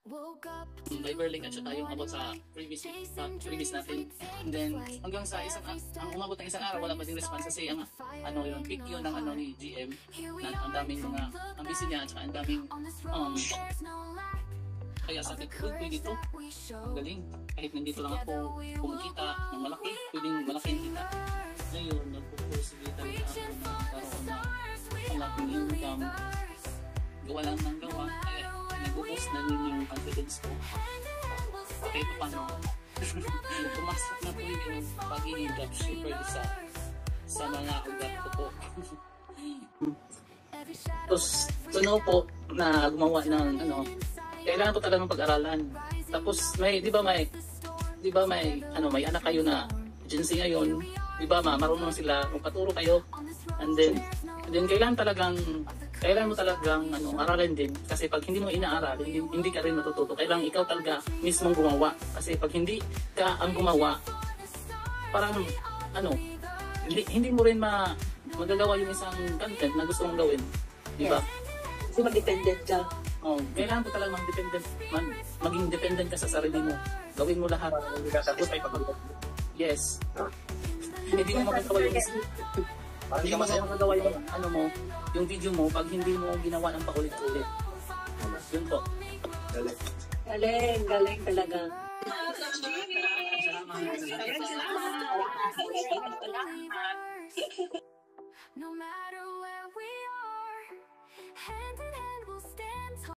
Diverlink at saka yung about sa previous natin. And then hanggang sa ang umabot ng isang araw wala pa ding response kasi ang yung pick yun ng ni GM na ang daming mga ang busy niya at saka ang daming kaya sabi ko pwede to, ang galing, kahit nandito lang ako kumikita ng malaki, pwedeng malaki yung kita. Ngayon nagpupursige talaga ako magkaroon ng malaking income, gawa lang ng gawa, kaya nag-boost na din yung confidence ko. Kahit paano, pumasok na po yung pagiging dropshipper sa mga ugat ko po. Tapos, tuno po na gumawa ng kailangan po talagang pag-aralan. Tapos may 'di ba may anak kayo na agency ngayon, 'di ba marunong sila magpaturo kayo. And then kailangan mo talagang aralin din kasi pag hindi mo inaaral, hindi ka rin matututo. Kailangan ikaw talaga mismong gumawa kasi pag hindi ka ang gumawa, parang hindi mo rin magagawa yung isang content na gusto mong gawin, 'di ba? Kasi mag-dependent ka. Kailangan mo talagang maging dependent ka sa sarili mo. Gawin mo lahat. Yes. Hindi mo magagawa yung yung video mo pag hindi mo ginawa ng paulit-ulit. Yun po. Galing talaga. No matter where we are, hand in hand we'll stand tall.